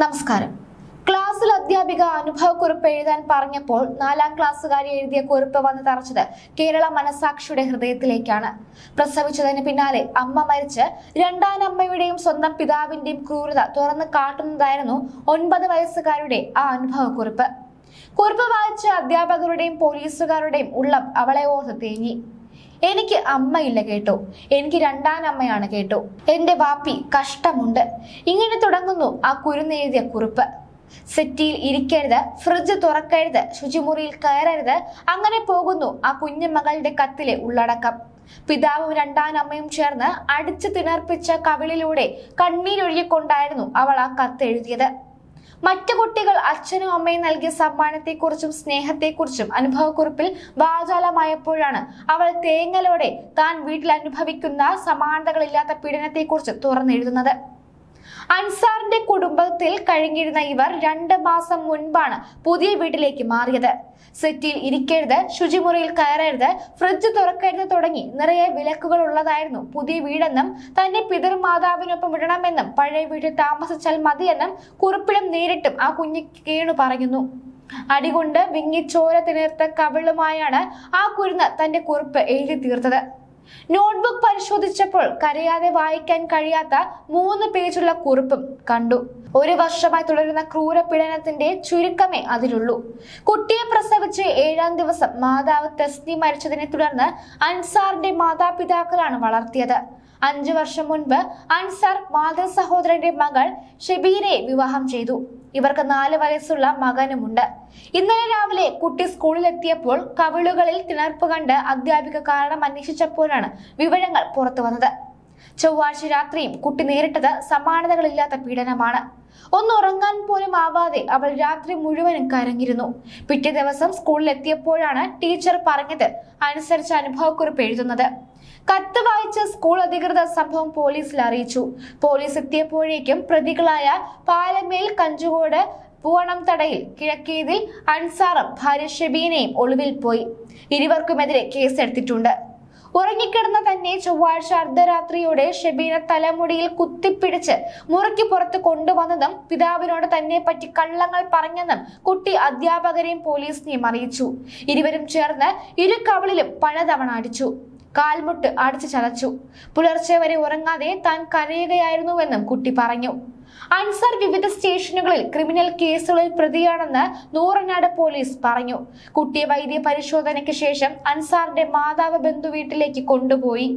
നമസ്കാരം. ക്ലാസ്സിൽ അധ്യാപിക അനുഭവക്കുറിപ്പ് എഴുതാൻ പറഞ്ഞപ്പോൾ 4ാം ക്ലാസ്സുകാരി എഴുതിയ കുറിപ്പ് വന്ന് തറച്ചത് കേരള മനസാക്ഷിയുടെ ഹൃദയത്തിലേക്കാണ്. പ്രസവിച്ചതിന് പിന്നാലെ അമ്മ മരിച്ച് 2ാം അമ്മയുടെയും സ്വന്തം പിതാവിന്റെയും ക്രൂരത തുറന്നു കാട്ടുന്നതായിരുന്നു 9 വയസ്സുകാരുടെ ആ അനുഭവക്കുറിപ്പ്. കുറിപ്പ് വായിച്ച അധ്യാപകരുടെയും പോലീസുകാരുടെയും ഉള്ളം അവളെ ഓർത്ത് തേങ്ങി. എനിക്ക് അമ്മയില്ല കേട്ടോ, എനിക്ക് 2ാം അമ്മയാണ് കേട്ടോ, എന്റെ വാപ്പി കഷ്ടമുണ്ട്. ഇങ്ങനെ തുടങ്ങുന്നു ആ കുരുന്നെഴുതിയ കുറിപ്പ്. സെറ്റിയിൽ ഇരിക്കരുത്, ഫ്രിഡ്ജ് തുറക്കരുത്, ശുചിമുറിയിൽ കയറരുത്, അങ്ങനെ പോകുന്നു ആ കുഞ്ഞുമകളുടെ കത്തിലെ ഉള്ളടക്കം. പിതാവും 2ാം അമ്മയും ചേർന്ന് അടിച്ചു തിണർപ്പിച്ച കവിളിലൂടെ കണ്ണീരൊഴുകിക്കൊണ്ടായിരുന്നു അവൾ ആ കത്തെഴുതിയത്. മറ്റു കുട്ടികൾ അച്ഛനും അമ്മയും നൽകിയ സമ്മാനത്തെക്കുറിച്ചും സ്നേഹത്തെക്കുറിച്ചും അനുഭവക്കുറിപ്പിൽ വാചാലമായപ്പോഴാണ് അവൾ തേങ്ങലോടെ താൻ വീട്ടിൽ അനുഭവിക്കുന്ന സമാനതകളില്ലാത്ത പീഡനത്തെക്കുറിച്ച് തുറന്നെഴുതുന്നത്. അൻസാറിന്റെ കുടുംബത്തിൽ കഴിഞ്ഞിരുന്ന ഇവർ 2 മാസം മുൻപാണ് പുതിയ വീട്ടിലേക്ക് മാറിയത്. സെറ്റിൽ ഇരിക്കരുത്, ശുചിമുറിയിൽ കയറരുത്, ഫ്രിഡ്ജ് തുറക്കരുത് തുടങ്ങി നിറയെ വിലക്കുകൾ ഉള്ളതായിരുന്നു പുതിയ വീടെന്നും തന്നെ പിതൃമാതാവിനൊപ്പം വിടണമെന്നും പഴയ വീട്ടിൽ താമസിച്ചാൽ മതിയെന്നും കുറിപ്പിലും നേരിട്ടും ആ കുഞ്ഞ് കേണു പറയുന്നു. അടികൊണ്ട് വിങ്ങിച്ചോര തിണർത്ത കവിളുമായാണ് ആ കുരുന്ന് തന്റെ കുറിപ്പ് എഴുതി തീർത്തത്. നോട്ട്ബുക്ക് പരിശോധിച്ചപ്പോൾ കരയാതെ വായിക്കാൻ കഴിയാത്ത 3 പേജുള്ള കുറിപ്പും കണ്ടു. 1 വർഷമായി തുടരുന്ന ക്രൂരപീഡനത്തിന്റെ ചുരുക്കമേ അതിലുള്ളൂ. കുട്ടിയെ പ്രസവിച്ച് 7ാം ദിവസം മാതാവ് തസ്നി മരിച്ചതിനെ തുടർന്ന് അൻസാറിന്റെ മാതാപിതാക്കളാണ് വളർത്തിയത്. 5 വർഷം മുൻപ് അൻസാർ മാതൃ സഹോദരന്റെ മകൾ ഷെബീനയെ വിവാഹം ചെയ്തു. ഇവർക്ക് 4 വയസ്സുള്ള മകനുമുണ്ട്. ഇന്നലെ രാവിലെ കുട്ടി സ്കൂളിൽ എത്തിയപ്പോൾ കവിളുകളിൽ തിണർപ്പ് കണ്ട് അധ്യാപിക കാരണം അന്വേഷിച്ചപ്പോഴാണ് വിവരങ്ങൾ പുറത്തു വന്നത്. ചൊവ്വാഴ്ച രാത്രിയും കുട്ടി നേരിട്ടത് സമാനതകളില്ലാത്ത പീഡനമാണ്. ഒന്നുറങ്ങാൻ പോലും ആവാതെ അവൾ രാത്രി മുഴുവനും കരഞ്ഞിരുന്നു. പിറ്റേ ദിവസം സ്കൂളിൽ എത്തിയപ്പോഴാണ് ടീച്ചർ പറഞ്ഞത് അനുസരിച്ച് അനുഭവക്കുറിപ്പ് എഴുതുന്നത്. കത്ത് വായിച്ച സ്കൂൾ അധികൃതർ സംഭവം പോലീസിൽ അറിയിച്ചു. പോലീസ് എത്തിയപ്പോഴേക്കും പ്രതികളായ പാലമേൽ, കഞ്ചുകോട്, പൂവണംതടയിൽ, കിഴക്കേതിൽ അൻസാറും ഭാര്യ ഷെബീനയും ഒളിവിൽ പോയി. ഇരുവർക്കുമെതിരെ കേസെടുത്തിട്ടുണ്ട്. ഉറങ്ങിക്കിടന്ന തന്നെ ചൊവ്വാഴ്ച അർദ്ധരാത്രിയോടെ ഷെബീന തലമുടിയിൽ കുത്തിപ്പിടിച്ച് മുറിക്ക് പുറത്ത് കൊണ്ടുവന്നതും പിതാവിനോട് തന്നെ പറ്റി കള്ളങ്ങൾ പറഞ്ഞെന്നും കുട്ടി അധ്യാപകരെയും പോലീസിനെയും അറിയിച്ചു. ഇരുവരും ചേർന്ന് 2 കവിളിലും പലതവണ അടിച്ചു. കാൽമുട്ട് അടിച്ചു ചതച്ചു. പുലർച്ചെ വരെ ഉറങ്ങാതെ താൻ കരയുകയായിരുന്നുവെന്നും കുട്ടി പറഞ്ഞു. അൻസാർ വിവിധ സ്റ്റേഷനുകളിൽ ക്രിമിനൽ കേസുകളിൽ പ്രതിയാണെന്ന് നൂറനാട് പോലീസ് പറഞ്ഞു. കുട്ടിയെ വൈദ്യ പരിശോധനയ്ക്ക് ശേഷം അൻസാറിന്റെ മാതാവ് ബന്ധുവീട്ടിലേക്ക് കൊണ്ടുപോയി.